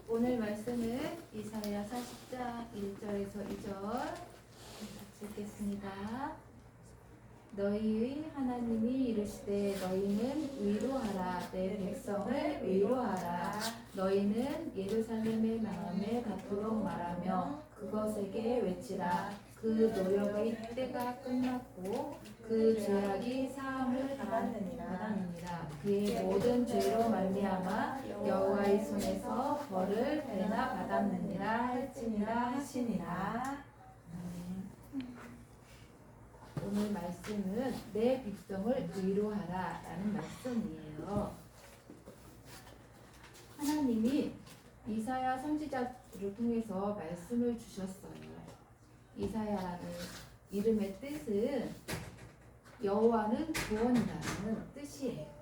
오늘 말씀은 이사야 40장 1절에서 2절 같이 읽겠습니다. 너희의 하나님이 이르시되 너희는 위로하라 내 백성을 위로하라. 너희는 예루살렘의 마음에 닿도록 말하며 그것에게 외치라. 그 노력의 때가 끝났고 그 죄악이 사함을 받았느니라. 그의 모든 죄로 말미암아 여호와의 손에서 벌을 배나 받았느니라 할지니라 하시니라. 오늘 말씀은 내 백성을 위로하라 라는 말씀이에요. 하나님이 이사야 선지자를 통해서 말씀을 주셨어요. 이사야라는 이름의 뜻은 여호와는 구원이라는 뜻이에요.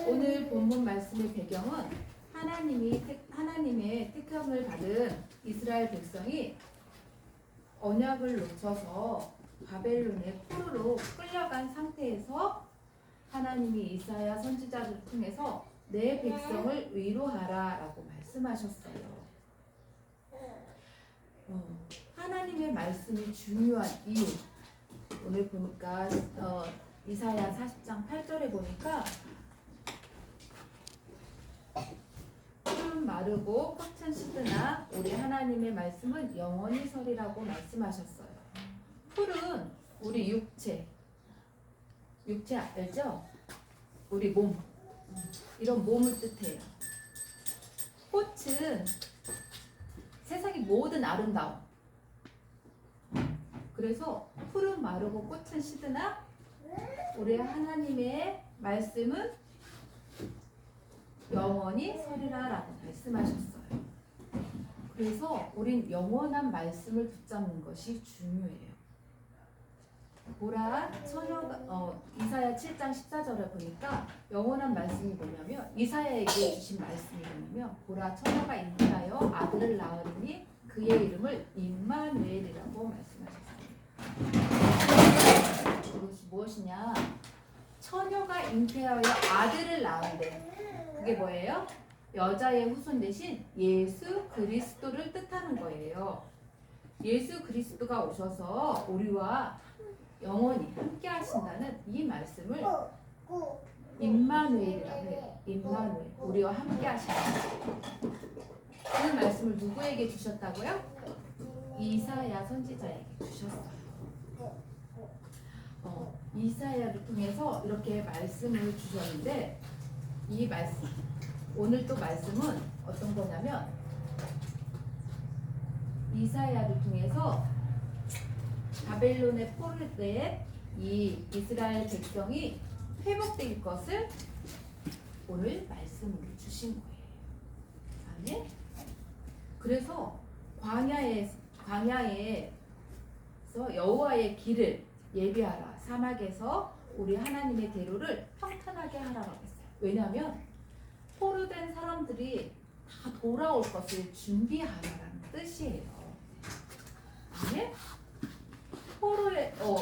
오늘 본문 말씀의 배경은 하나님의 택함을 받은 이스라엘 백성이 언약을 놓쳐서 바벨론의 포로로 끌려간 상태에서 하나님이 이사야 선지자를 통해서 내 백성을 위로하라 라고 말씀하셨어요. 하나님의 말씀이 중요한 이유, 오늘 보니까 이사야 40장 8절에 보니까 푸른 마르고 꽉찬 시드나 우리 하나님의 말씀은 영원히 서리라고 말씀하셨어요. 풀은 우리 육체 알죠? 우리 몸, 이런 몸을 뜻해요. 꽃은 세상의 모든 아름다움. 그래서 푸른 마르고 꽃은 시드나 우리 하나님의 말씀은 영원히 서리라 라고 말씀하셨어요. 그래서 우린 영원한 말씀을 붙잡는 것이 중요해요. 보라 처녀가 이사야 7장 14절에 보니까 영원한 말씀이 뭐냐면 이사야에게 주신 말씀이 뭐냐면 보라 처녀가 잉태하여 아들을 낳으리니 그의 이름을 임마누엘이라고 말씀하셨어요. 그것이 무엇이냐? 처녀가 잉태하여 아들을 낳은데 그게 뭐예요? 여자의 후손 대신 예수 그리스도를 뜻하는 거예요. 예수 그리스도가 오셔서 우리와 영원히 함께 하신다는 이 말씀을 임마누엘이라고 해요. 임마누엘, 우리와 함께 하신다. 그 말씀을 누구에게 주셨다고요? 이사야 선지자에게 주셨어요. 이사야를 통해서 이렇게 말씀을 주셨는데 이 말씀, 오늘 또 말씀은 어떤 거냐면 이사야를 통해서 바벨론의 포로된 이 이스라엘 백성이 회복될 것을 오늘 말씀으로 주신 거예요. 아멘. 그래서 광야에서 여호와의 길을 예비하라. 사막에서 우리 하나님의 대로를 평탄하게 하라고 했어요. 왜냐하면 포로된 사람들이 다 돌아올 것을 준비하라는 뜻이에요. 아멘.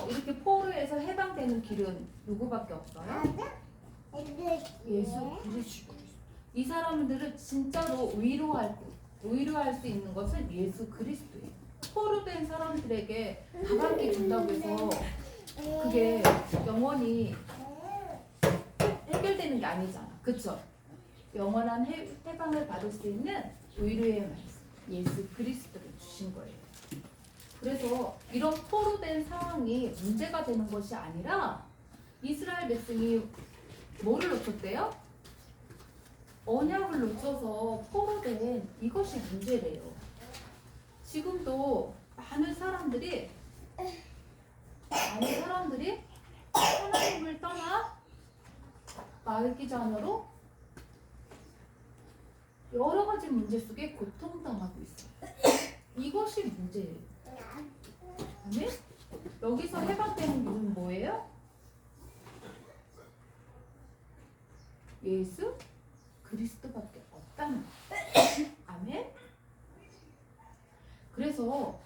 이렇게 포로에서 해방되는 길은 누구밖에 없어요? 예수 그리스도. 이 사람들은 진짜로 위로할 수 있는 것은 예수 그리스도예요. 포로된 사람들에게 밥 한 끼 준다고 해서 그게 영원히 해결되는 게 아니잖아. 그쵸? 영원한 해방을 받을 수 있는 위로의 말씀, 예수 그리스도를 주신 거예요. 그래서 이런 포로된 상황이 문제가 되는 것이 아니라 이스라엘 백성이 뭐를 놓쳤대요? 언약을 놓쳐서 포로된 이것이 문제래요. 지금도 많은 사람들이 하나님을 떠나 말기 자녀로 여러 가지 문제 속에 고통당하고 있어요. 이것이 문제예요. 아멘? 여기서 해방되는 길은 뭐예요? 예수 그리스도밖에 없다는 거예요. 아멘? 그래서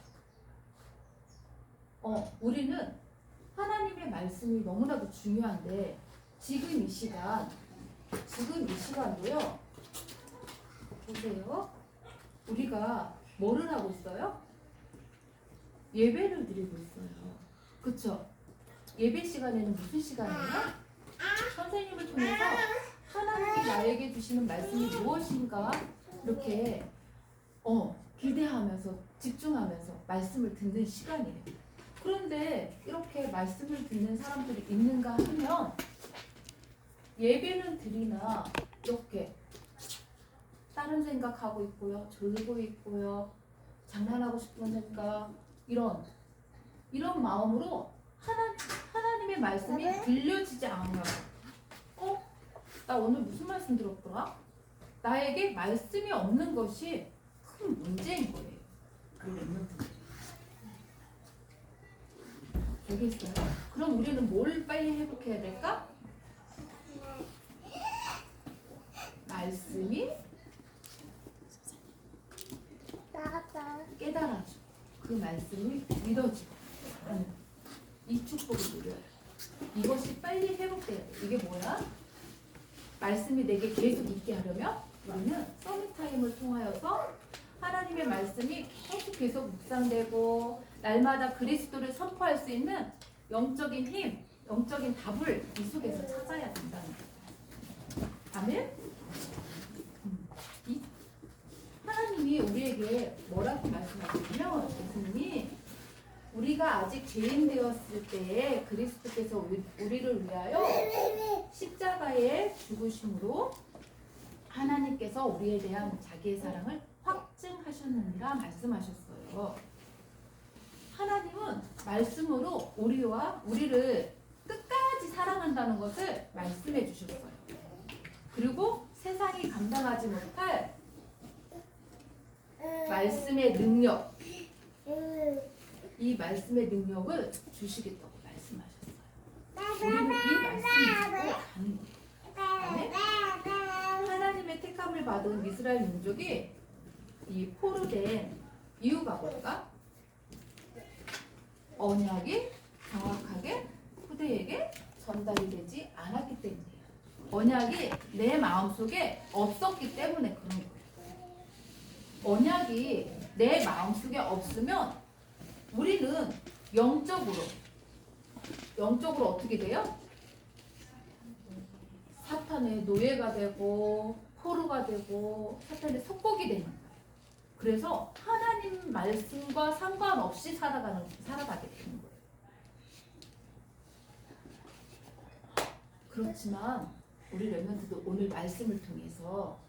우리는 하나님의 말씀이 너무나도 중요한데 지금 이 시간도요. 보세요. 우리가 뭐를 하고 있어요? 예배를 드리고 있어요. 그쵸? 예배 시간에는 무슨 시간이에요? 선생님을 통해서 하나님이 나에게 주시는 말씀이 무엇인가 이렇게 기대하면서 집중하면서 말씀을 듣는 시간이에요. 그런데 이렇게 말씀을 듣는 사람들이 있는가 하면 예배는 드리나 이렇게 다른 생각하고 있고요. 졸고 있고요. 장난하고 싶은 생각 이런 마음으로 하나님의 말씀이 들려지지 않아요. 나 오늘 무슨 말씀 들었더라? 나에게 말씀이 없는 것이 큰 문제인 거예요. 알겠어요? 그럼 우리는 뭘 빨리 회복해야 될까? 말씀이 깨달아지고 그 말씀을 믿어지고 이 축복을 누려요. 이것이 빨리 회복돼야 돼. 이게 뭐야? 말씀이 내게 계속 있게 하려면 우리는 서밋타임을 통하여서 하나님의 말씀이 계속 묵상되고 날마다 그리스도를 선포할 수 있는 영적인 힘, 영적인 답을 이 속에서 찾아야 된다는 거예요. 아멘? 하나님이 우리에게 뭐라고 말씀하시냐면 예수님이 우리가 아직 죄인 되었을 때에 그리스도께서 우리를 위하여 십자가에 죽으심으로 하나님께서 우리에 대한 자기의 사랑을 확증하셨느니라 말씀하셨어요. 하나님은 말씀으로 우리를 끝까지 사랑한다는 것을 말씀해 주셨어요. 그리고 세상이 감당하지 못할 말씀의 능력, 이 말씀의 능력을 주시겠다고 말씀하셨어요. 우리는 이 말씀을 믿고 가는 거예요. 하나님의 택함을 받은 이스라엘 민족이 이 포로된 이유가 뭘까? 언약이 정확하게 후대에게 전달이 되지 않았기 때문이에요. 언약이 내 마음속에 없었기 때문에 그런 거예요. 언약이 내 마음속에 없으면 우리는 영적으로 어떻게 돼요? 사탄의 노예가 되고 포로가 되고 사탄의 속국이 되는 거예요. 그래서 하나님 말씀과 상관없이 살아가게 되는 거예요. 그렇지만 우리 렘넌트도 오늘 말씀을 통해서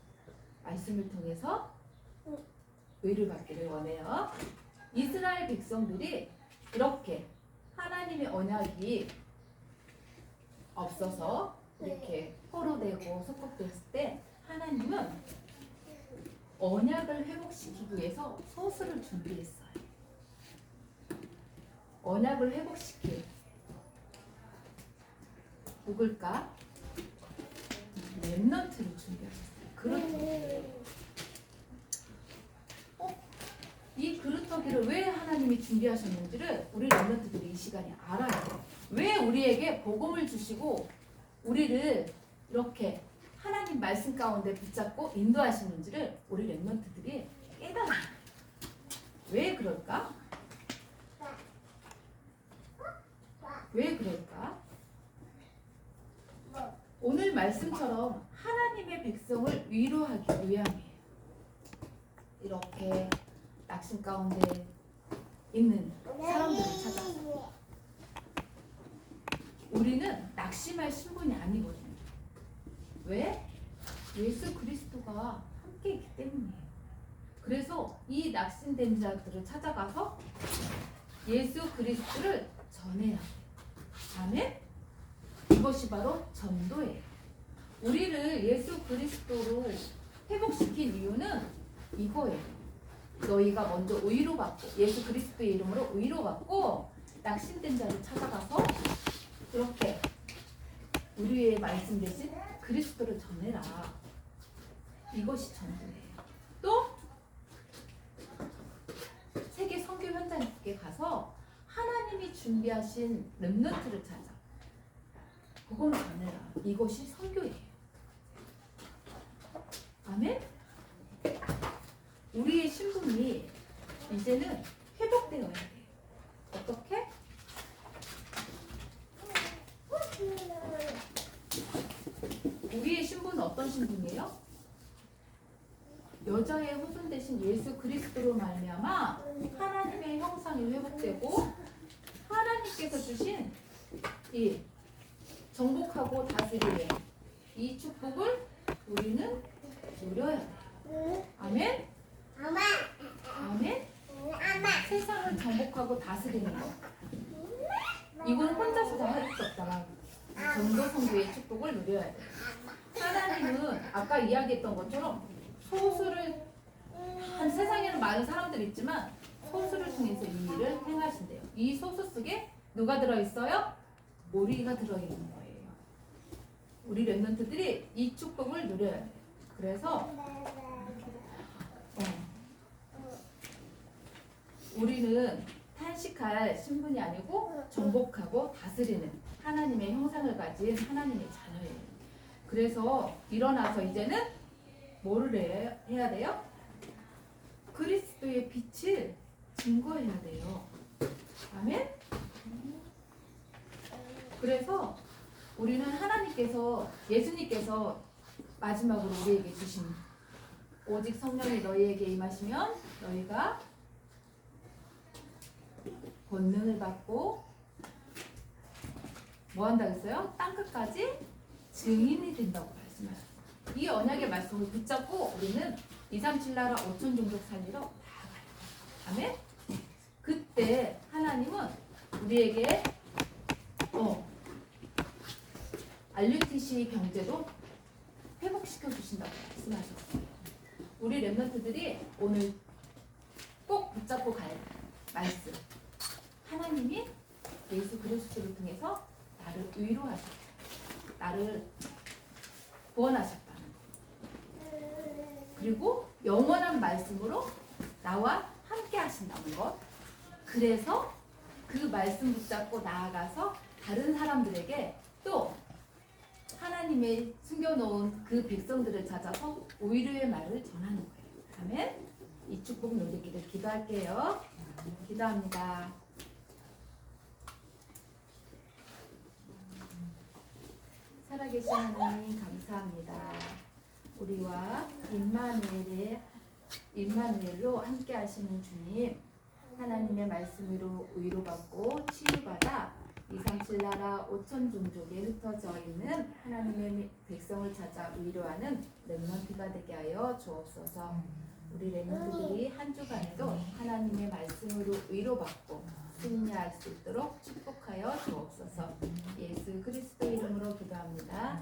의를 받기를 원해요. 이스라엘 백성들이 이렇게 하나님의 언약이 없어서 이렇게 포로되고 속국됐을 때 하나님은 언약을 회복시키기 위해서 소수를 준비했어요. 언약을 회복시킬 누굴까? 렘넌트를 준비하셨어요. 그렇죠. 이 그루터기를 왜 하나님이 준비하셨는지를 우리 렘넌트들이 이 시간에 알아요. 왜 우리에게 복음을 주시고 우리를 이렇게 하나님 말씀 가운데 붙잡고 인도하시는지를 우리 렘넌트들이 깨달아요. 왜 그럴까? 왜 그럴까? 오늘 말씀처럼 하나님의 백성을 위로하기 위함이에요. 이렇게 낙심 가운데 있는 사람들을 찾아서 우리는 낙심할 신분이 아니거든요. 왜? 예수 그리스도가 함께 있기 때문이에요. 그래서 이 낙심된 자들을 찾아가서 예수 그리스도를 전해야 돼요. 아멘? 이것이 바로 전도예요. 우리를 예수 그리스도로 회복시킨 이유는 이거예요. 너희가 먼저 의로 받고 예수 그리스도의 이름으로 의로 받고 낙심된 자를 찾아가서 그렇게 우리의 말씀 대신 그리스도를 전해라. 이것이 전도예요. 또 세계 선교 현장에 가서 하나님이 준비하신 렘넌트를 찾아 복음을 전해라. 이것이 선교예요. 아멘? 이제는 회복되어야 돼요. 어떻게? 우리의 신분은 어떤 신분이에요? 여자의 후손 대신 예수 그리스도로 말미암아 하나님의 형상이 회복되고 하나님께서 주신 이 정복하고 다스리는 이 축복을 우리는 누려야 돼요. 아멘? 아멘? 세상을 정복하고 다스리는 것. 이건 혼자서 다 할 수 없잖아. 전도 선교의 축복을 누려야 돼. 하나님은 아까 이야기했던 것처럼 소수를 한 세상에는 많은 사람들이 있지만 소수를 통해서 이 일을 행하신대요. 이 소수 속에 누가 들어있어요? 우리가 들어있는 거예요. 우리 렘넌트들이 이 축복을 누려야 돼요. 그래서 우리는 탄식할 신분이 아니고 정복하고 다스리는 하나님의 형상을 가진 하나님의 자녀예요. 그래서 일어나서 이제는 뭐를 해야 돼요? 그리스도의 빛을 증거해야 돼요. 아멘? 그래서 우리는 하나님께서 예수님께서 마지막으로 우리에게 주신 오직 성령이 너희에게 임하시면 너희가 권능을 받고 뭐 한다고 했어요? 땅끝까지 증인이 된다고 말씀하셨어요. 이 언약의 말씀을 붙잡고 우리는 237 나라 5천 종족 살리러 나아가요. 아멘? 그때 하나님은 우리에게 RUTC 경제도 회복시켜 주신다고 말씀하셨어요. 우리 렘넌트들이 오늘 꼭 붙잡고 가야 돼요. 말씀. 하나님이 예수 그리스도를 통해서 나를 위로하셨다. 나를 구원하셨다는 것. 그리고 영원한 말씀으로 나와 함께 하신다는 것. 그래서 그 말씀 붙잡고 나아가서 다른 사람들에게 또 하나님의 숨겨놓은 그 백성들을 찾아서 오히려의 말을 전하는 거예요. 아멘. 이 축복 누리기를 기도할게요. 기도합니다. 살아계신 하나님 감사합니다. 우리와 임마누엘로 함께 하시는 주님, 하나님의 말씀으로 위로받고 치유받아 237 나라 5천 종족에 흩어져 있는 하나님의 백성을 찾아 위로하는 렘넌트가 되게 하여 주옵소서. 우리 렘넌트들이 한 주간에도 하나님의 말씀으로 위로받고 승리할 수 있도록 축복하여 주옵소서. 예수 그리스도 이름으로 기도합니다.